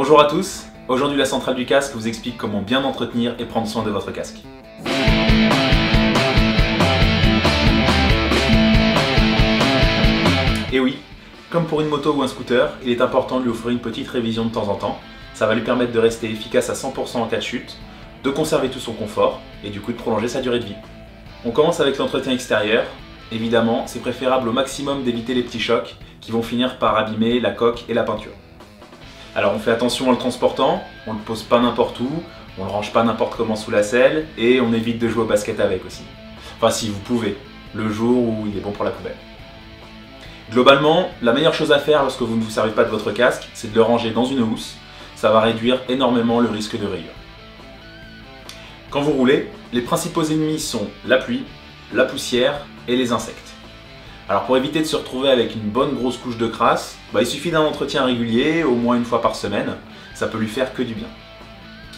Bonjour à tous, aujourd'hui la centrale du casque vous explique comment bien entretenir et prendre soin de votre casque. Et oui, comme pour une moto ou un scooter, il est important de lui offrir une petite révision de temps en temps. Ça va lui permettre de rester efficace à 100% en cas de chute, de conserver tout son confort et du coup de prolonger sa durée de vie. On commence avec l'entretien extérieur. Évidemment, c'est préférable au maximum d'éviter les petits chocs qui vont finir par abîmer la coque et la peinture. Alors on fait attention en le transportant, on le pose pas n'importe où, on le range pas n'importe comment sous la selle et on évite de jouer au basket avec aussi. Enfin si vous pouvez, le jour où il est bon pour la poubelle. Globalement, la meilleure chose à faire lorsque vous ne vous servez pas de votre casque, c'est de le ranger dans une housse. Ça va réduire énormément le risque de rayure. Quand vous roulez, les principaux ennemis sont la pluie, la poussière et les insectes. Alors pour éviter de se retrouver avec une bonne grosse couche de crasse, il suffit d'un entretien régulier, au moins une fois par semaine, ça peut lui faire que du bien.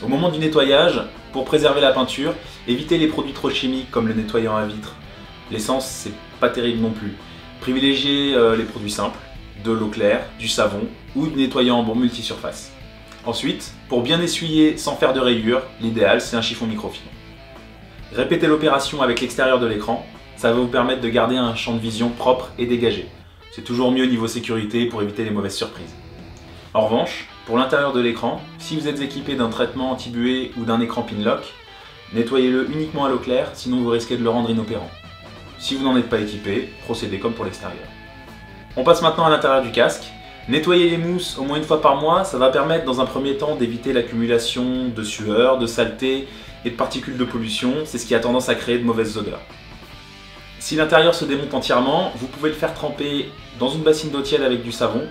Au moment du nettoyage, pour préserver la peinture, évitez les produits trop chimiques comme le nettoyant à vitre. L'essence, c'est pas terrible non plus. Privilégiez les produits simples, de l'eau claire, du savon ou du nettoyant en bon multisurface. Ensuite, pour bien essuyer sans faire de rayures, l'idéal c'est un chiffon microfibre. Répétez l'opération avec l'extérieur de l'écran, ça va vous permettre de garder un champ de vision propre et dégagé. C'est toujours mieux niveau sécurité pour éviter les mauvaises surprises. En revanche, pour l'intérieur de l'écran, si vous êtes équipé d'un traitement anti-buée ou d'un écran Pinlock, nettoyez-le uniquement à l'eau claire, sinon vous risquez de le rendre inopérant. Si vous n'en êtes pas équipé, procédez comme pour l'extérieur. On passe maintenant à l'intérieur du casque. Nettoyer les mousses au moins une fois par mois, ça va permettre dans un premier temps d'éviter l'accumulation de sueur, de saleté et de particules de pollution, c'est ce qui a tendance à créer de mauvaises odeurs. Si l'intérieur se démonte entièrement, vous pouvez le faire tremper dans une bassine d'eau tiède avec du savon,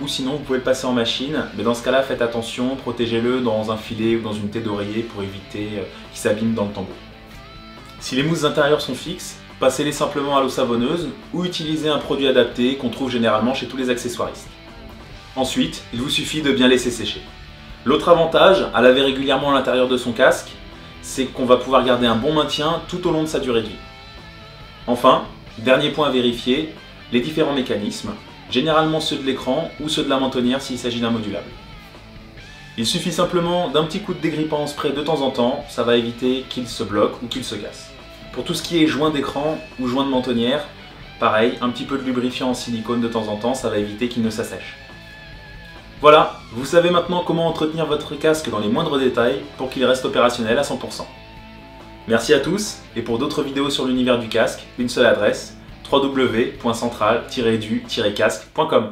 ou sinon vous pouvez le passer en machine, mais dans ce cas-là faites attention, protégez-le dans un filet ou dans une tête d'oreiller pour éviter qu'il s'abîme dans le tambour. Si les mousses intérieures sont fixes, passez-les simplement à l'eau savonneuse ou utilisez un produit adapté qu'on trouve généralement chez tous les accessoiristes. Ensuite, il vous suffit de bien laisser sécher. L'autre avantage à laver régulièrement à l'intérieur de son casque, c'est qu'on va pouvoir garder un bon maintien tout au long de sa durée de vie. Enfin, dernier point à vérifier, les différents mécanismes, généralement ceux de l'écran ou ceux de la mentonnière s'il s'agit d'un modulable. Il suffit simplement d'un petit coup de dégrippant en spray de temps en temps, ça va éviter qu'il se bloque ou qu'il se casse. Pour tout ce qui est joint d'écran ou joint de mentonnière, pareil, un petit peu de lubrifiant en silicone de temps en temps, ça va éviter qu'il ne s'assèche. Voilà, vous savez maintenant comment entretenir votre casque dans les moindres détails pour qu'il reste opérationnel à 100%. Merci à tous, et pour d'autres vidéos sur l'univers du casque, une seule adresse, www.central-du-casque.com.